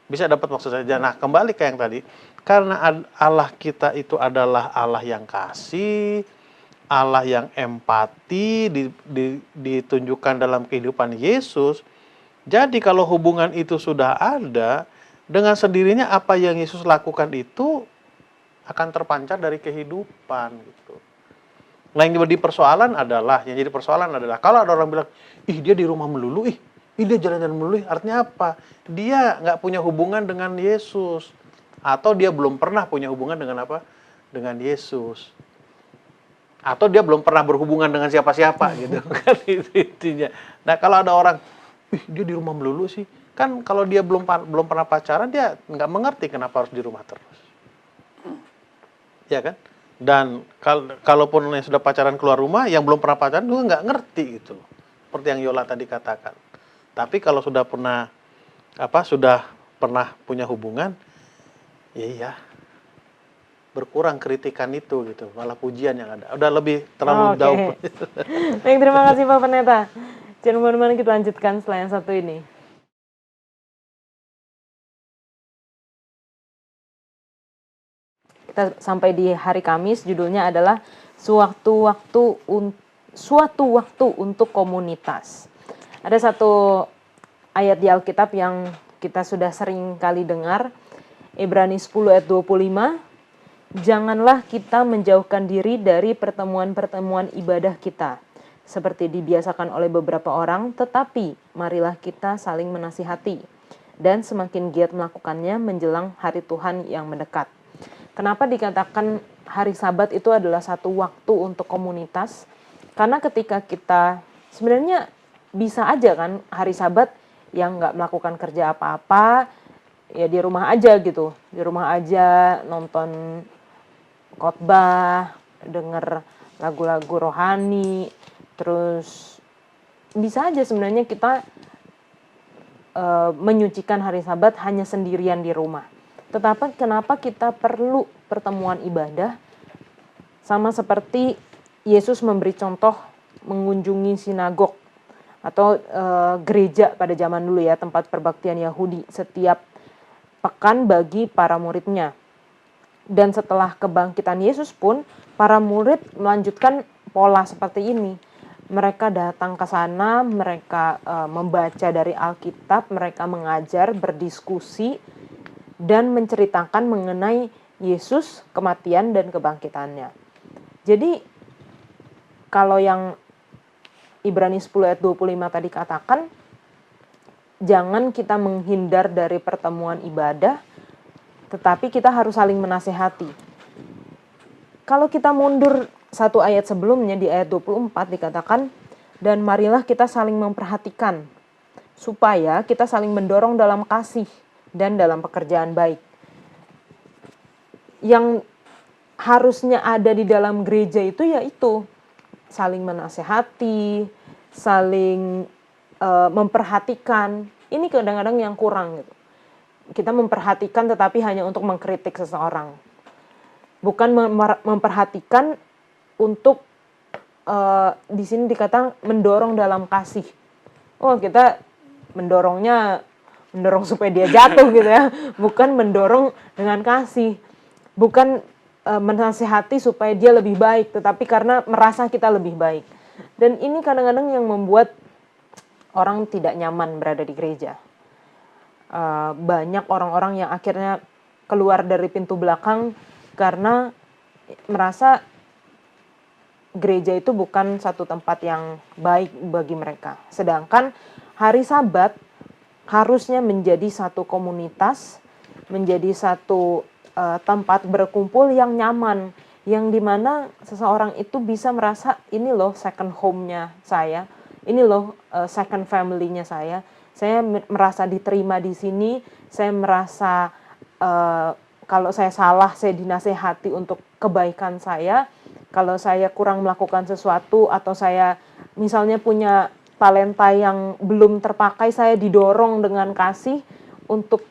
Bisa dapat maksud saya. Nah, kembali ke yang tadi, karena Allah kita itu adalah Allah yang kasih, Allah yang empati ditunjukkan dalam kehidupan Yesus. Jadi kalau hubungan itu sudah ada, dengan sendirinya apa yang Yesus lakukan itu akan terpancar dari kehidupan gitu. Nah, yang jadi persoalan adalah kalau ada orang bilang, ih dia di rumah melulu, ih dia jalan-jalan melulu, artinya apa? Dia nggak punya hubungan dengan Yesus, atau dia belum pernah punya hubungan dengan apa? Dengan Yesus, atau dia belum pernah berhubungan dengan siapa-siapa gitu kan, itu intinya. Nah, kalau ada orang, ih dia di rumah melulu sih, kan kalau dia belum pernah pacaran, dia nggak mengerti kenapa harus di rumah terus, ya kan? Dan kalaupun yang sudah pacaran keluar rumah, yang belum pernah pacaran juga nggak ngerti gitu loh. Seperti yang Yola tadi katakan. Tapi kalau sudah pernah punya hubungan, ya iya, berkurang kritikan itu gitu, malah pujian yang ada. Udah lebih terlalu jauh. Baik, terima kasih Pak Pendeta. Jangan kemana-mana, kita lanjutkan setelah yang satu ini. Kita sampai di hari Kamis, judulnya adalah suatu waktu untuk komunitas. Ada satu ayat di Alkitab yang kita sudah sering kali dengar, Ibrani 10 ayat 25, janganlah kita menjauhkan diri dari pertemuan-pertemuan ibadah kita, seperti dibiasakan oleh beberapa orang, tetapi marilah kita saling menasihati, dan semakin giat melakukannya menjelang hari Tuhan yang mendekat. Kenapa dikatakan hari Sabat itu adalah satu waktu untuk komunitas? Karena ketika kita, sebenarnya bisa aja kan hari Sabat yang nggak melakukan kerja apa-apa, ya di rumah aja gitu. Di rumah aja nonton khotbah, denger lagu-lagu rohani, terus bisa aja sebenarnya kita menyucikan hari Sabat hanya sendirian di rumah. Tetapi kenapa kita perlu pertemuan ibadah? Sama seperti Yesus memberi contoh mengunjungi sinagog atau gereja pada zaman dulu ya, tempat perbaktian Yahudi setiap pekan bagi para muridnya. Dan setelah kebangkitan Yesus pun, para murid melanjutkan pola seperti ini. Mereka datang ke sana, mereka membaca dari Alkitab, mereka mengajar, berdiskusi, dan menceritakan mengenai Yesus, kematian dan kebangkitannya. Jadi kalau yang Ibrani 10 ayat 25 tadi katakan, jangan kita menghindar dari pertemuan ibadah, tetapi kita harus saling menasehati. Kalau kita mundur satu ayat sebelumnya di ayat 24 dikatakan, dan marilah kita saling memperhatikan, supaya kita saling mendorong dalam kasih dan dalam pekerjaan baik. Yang harusnya ada di dalam gereja itu yaitu saling menasehati, saling memperhatikan. Ini kadang-kadang yang kurang gitu. Kita memperhatikan tetapi hanya untuk mengkritik seseorang. Bukan memperhatikan untuk di sini dikatakan mendorong dalam kasih. Oh, kita mendorong supaya dia jatuh gitu ya. Bukan mendorong dengan kasih. Bukan menasihati supaya dia lebih baik, tetapi karena merasa kita lebih baik. Dan ini kadang-kadang yang membuat orang tidak nyaman berada di gereja. Banyak orang-orang yang akhirnya keluar dari pintu belakang karena merasa gereja itu bukan satu tempat yang baik bagi mereka. Sedangkan hari Sabat harusnya menjadi satu komunitas, menjadi satu tempat berkumpul yang nyaman, yang dimana seseorang itu bisa merasa ini loh second home-nya saya, ini loh second family-nya saya merasa diterima di sini, saya merasa kalau saya salah saya dinasehati untuk kebaikan saya, kalau saya kurang melakukan sesuatu atau saya misalnya punya talenta yang belum terpakai, saya didorong dengan kasih untuk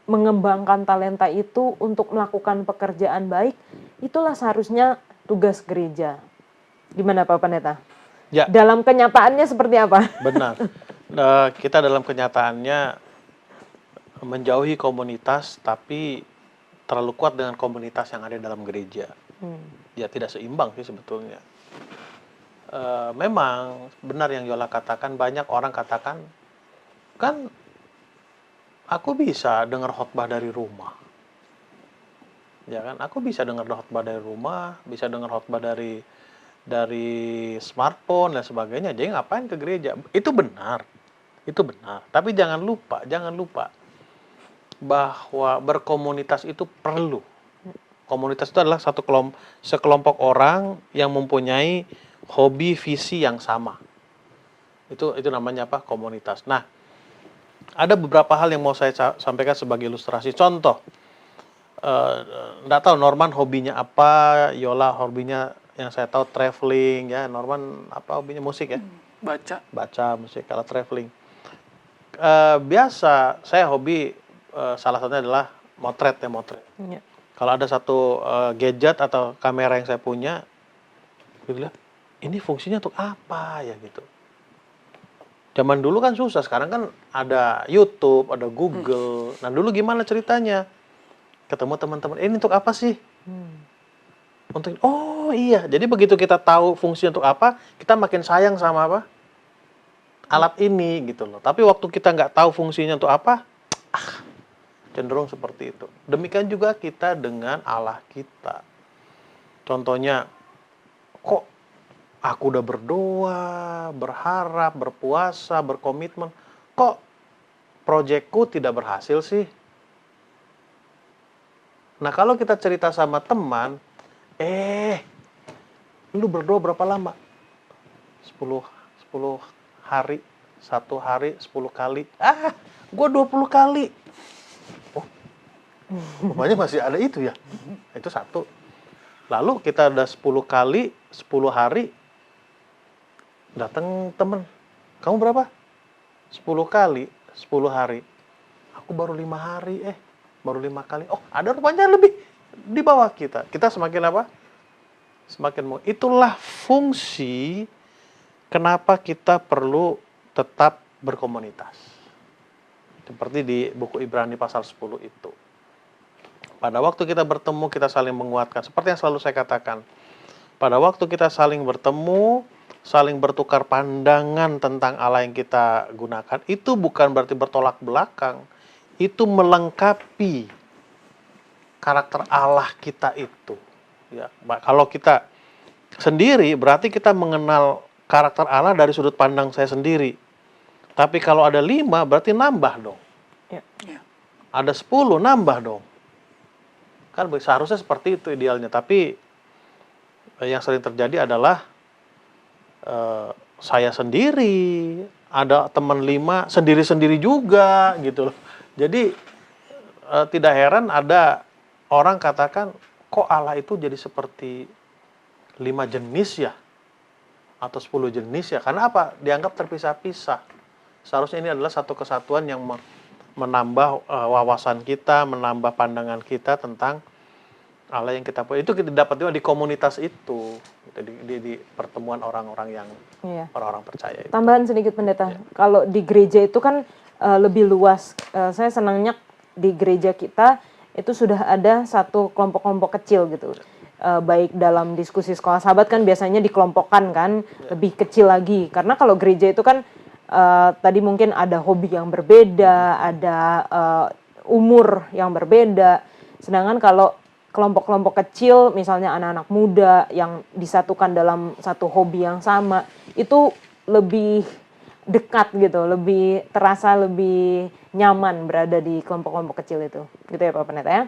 mengembangkan talenta itu untuk melakukan pekerjaan baik. Itulah seharusnya tugas gereja. Gimana Pak Pendeta? Ya. Dalam kenyataannya seperti apa? Benar. Kita dalam kenyataannya menjauhi komunitas, tapi terlalu kuat dengan komunitas yang ada dalam gereja. Ya tidak seimbang sih sebetulnya. Memang benar yang Yola katakan, banyak orang katakan, kan aku bisa dengar khotbah dari rumah. Ya kan, aku bisa dengar khotbah dari rumah, bisa dengar khotbah dari smartphone dan sebagainya. Jadi ngapain ke gereja? Itu benar. Tapi jangan lupa bahwa berkomunitas itu perlu. Komunitas itu adalah sekelompok orang yang mempunyai hobi, visi yang sama. Itu namanya apa? Komunitas. Nah, ada beberapa hal yang mau saya sampaikan sebagai ilustrasi. Contoh, nggak tahu Norman hobinya apa, Yola hobinya yang saya tahu traveling ya. Norman apa hobinya? Musik ya? Baca musik. Kalau traveling, biasa saya hobi salah satunya adalah motret. Ya. Kalau ada satu gadget atau kamera yang saya punya, bilang ini fungsinya untuk apa ya gitu. Zaman dulu kan susah, sekarang kan ada YouTube, ada Google. Nah dulu gimana ceritanya? Ketemu teman-teman, ini untuk apa sih? Untuk, oh iya, jadi begitu kita tahu fungsi untuk apa, kita makin sayang sama apa? Alat ini gitu loh. Tapi waktu kita nggak tahu fungsinya untuk apa, cenderung seperti itu. Demikian juga kita dengan Allah kita. Contohnya, kok aku udah berdoa, berharap, berpuasa, berkomitmen, kok proyekku tidak berhasil sih? Nah kalau kita cerita sama teman, lu berdoa berapa lama? 10 hari, 1 hari 10 kali. Gue 20 kali. Oh, rupanya masih ada itu ya. Itu satu. Lalu kita udah 10 kali, 10 hari, datang temen, kamu berapa? 10 kali, 10 hari. Aku baru 5 hari, baru 5 kali. Oh, ada rupanya lebih di bawah kita. Kita semakin apa? Semakin mau. Itulah fungsi kenapa kita perlu tetap berkomunitas. Seperti di buku Ibrani pasal 10 itu. Pada waktu kita bertemu, kita saling menguatkan. Seperti yang selalu saya katakan. Pada waktu kita saling bertemu, saling bertukar pandangan tentang Allah yang kita gunakan, itu bukan berarti bertolak belakang. Itu melengkapi karakter Allah kita itu. Ya, kalau kita sendiri berarti kita mengenal karakter Allah dari sudut pandang saya sendiri. Tapi kalau ada 5 berarti nambah dong. Ya. Ya. Ada 10 nambah dong. Kan seharusnya seperti itu idealnya. Tapi yang sering terjadi adalah saya sendiri, ada teman 5 sendiri-sendiri juga gitu loh. Jadi tidak heran ada orang katakan, kok Allah itu jadi seperti 5 jenis ya? Atau 10 jenis ya? Karena apa? Dianggap terpisah-pisah. Seharusnya ini adalah satu kesatuan yang menambah wawasan kita, menambah pandangan kita tentang Allah yang kita punya. Itu kita dapat juga di komunitas itu, di pertemuan orang-orang yang Iya. orang-orang percaya itu. Tambahan sedikit pendeta, kalau di gereja itu kan lebih luas. Saya senangnya di gereja kita itu sudah ada satu kelompok-kelompok kecil gitu. Baik dalam diskusi sekolah sahabat kan biasanya dikelompokkan kan, lebih kecil lagi. Karena kalau gereja itu kan tadi mungkin ada hobi yang berbeda, ada umur yang berbeda. Sedangkan kalau kelompok-kelompok kecil, misalnya anak-anak muda yang disatukan dalam satu hobi yang sama, itu lebih dekat gitu, lebih terasa lebih nyaman berada di kelompok-kelompok kecil itu. Gitu ya Pak Pendeta ya.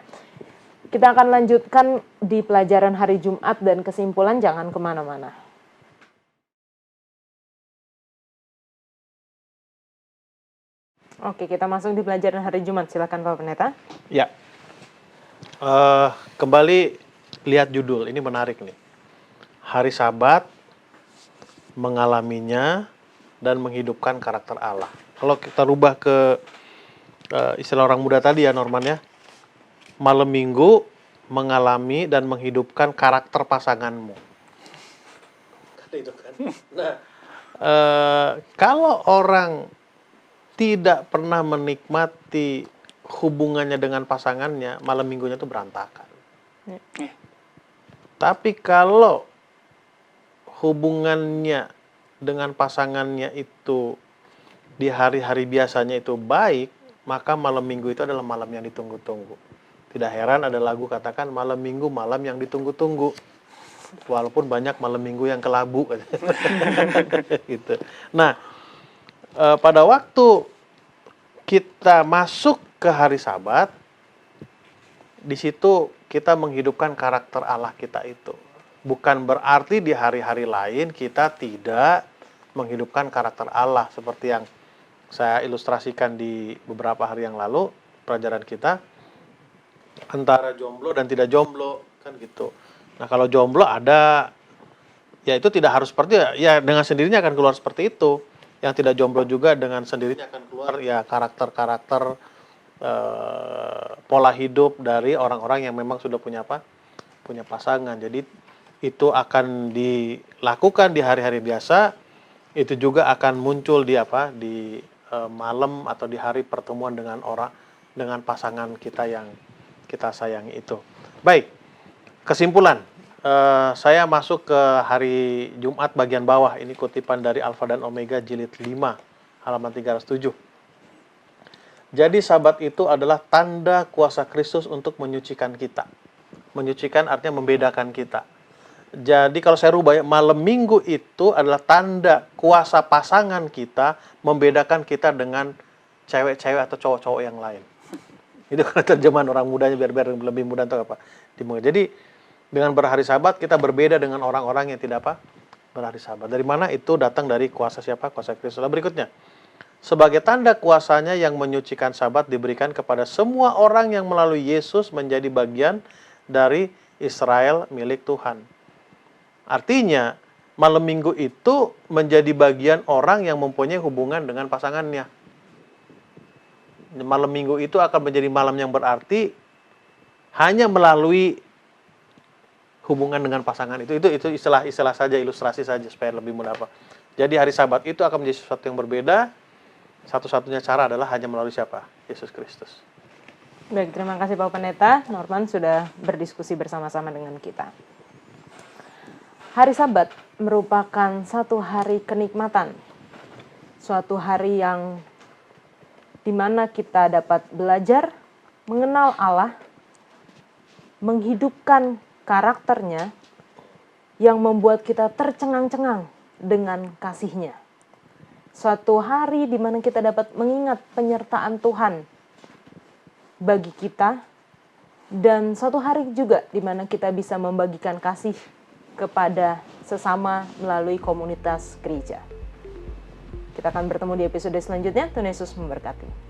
Kita akan lanjutkan di pelajaran hari Jumat dan kesimpulan, jangan kemana-mana. Oke, kita masuk di pelajaran hari Jumat. Silakan Pak Pendeta. Ya. Kembali lihat judul, ini menarik nih. Hari Sabat, mengalaminya, dan menghidupkan karakter Allah. Kalau kita rubah ke istilah orang muda tadi ya Norman ya, malam minggu, mengalami dan menghidupkan karakter pasanganmu. Itu kan. Nah, kalau orang tidak pernah menikmati hubungannya dengan pasangannya, malam minggunya itu berantakan. Ya. Tapi kalau hubungannya dengan pasangannya itu di hari-hari biasanya itu baik, maka malam minggu itu adalah malam yang ditunggu-tunggu. Tidak heran ada lagu katakan malam minggu malam yang ditunggu-tunggu. Walaupun banyak malam minggu yang kelabu. Gitu. Nah, pada waktu kita masuk ke hari Sabat, di situ kita menghidupkan karakter Allah kita itu. Bukan berarti di hari-hari lain kita tidak menghidupkan karakter Allah seperti yang saya ilustrasikan di beberapa hari yang lalu pelajaran kita antara jomblo dan tidak jomblo kan gitu. Nah, kalau jomblo ada ya itu tidak harus seperti ya dengan sendirinya akan keluar seperti itu. Yang tidak jomblo juga dengan sendirinya akan keluar ya karakter-karakter pola hidup dari orang-orang yang memang sudah punya punya pasangan. Jadi itu akan dilakukan di hari-hari biasa, itu juga akan muncul di di malam atau di hari pertemuan dengan pasangan kita yang kita sayangi itu. Baik, kesimpulan. Saya masuk ke hari Jumat bagian bawah. Ini kutipan dari Alfa dan Omega jilid 5 halaman 307. Jadi Sabat itu adalah tanda kuasa Kristus untuk menyucikan kita. Menyucikan artinya membedakan kita. Jadi kalau saya rubah ya, malam minggu itu adalah tanda kuasa pasangan kita membedakan kita dengan cewek-cewek atau cowok-cowok yang lain. Itu kalau terjemahan orang mudanya biar lebih mudah untuk apa? Jadi dengan berhari Sabat kita berbeda dengan orang-orang yang tidak berhari Sabat. Dari mana itu datang dari kuasa siapa? Kuasa Kristus. Lalu berikutnya. Sebagai tanda kuasanya yang menyucikan Sabat diberikan kepada semua orang yang melalui Yesus menjadi bagian dari Israel milik Tuhan. Artinya, malam minggu itu menjadi bagian orang yang mempunyai hubungan dengan pasangannya. Malam minggu itu akan menjadi malam yang berarti hanya melalui hubungan dengan pasangan itu istilah saja, ilustrasi saja supaya lebih mudah Jadi hari Sabat itu akan menjadi sesuatu yang berbeda. Satu-satunya cara adalah hanya melalui siapa? Yesus Kristus. Baik, terima kasih Pak Pendeta. Norman sudah berdiskusi bersama-sama dengan kita. Hari Sabat merupakan satu hari kenikmatan. Suatu hari yang dimana kita dapat belajar mengenal Allah menghidupkan karakternya yang membuat kita tercengang-cengang dengan kasih-Nya. Suatu hari di mana kita dapat mengingat penyertaan Tuhan bagi kita, dan suatu hari juga di mana kita bisa membagikan kasih kepada sesama melalui komunitas gereja. Kita akan bertemu di episode selanjutnya. Tuhan Yesus memberkati.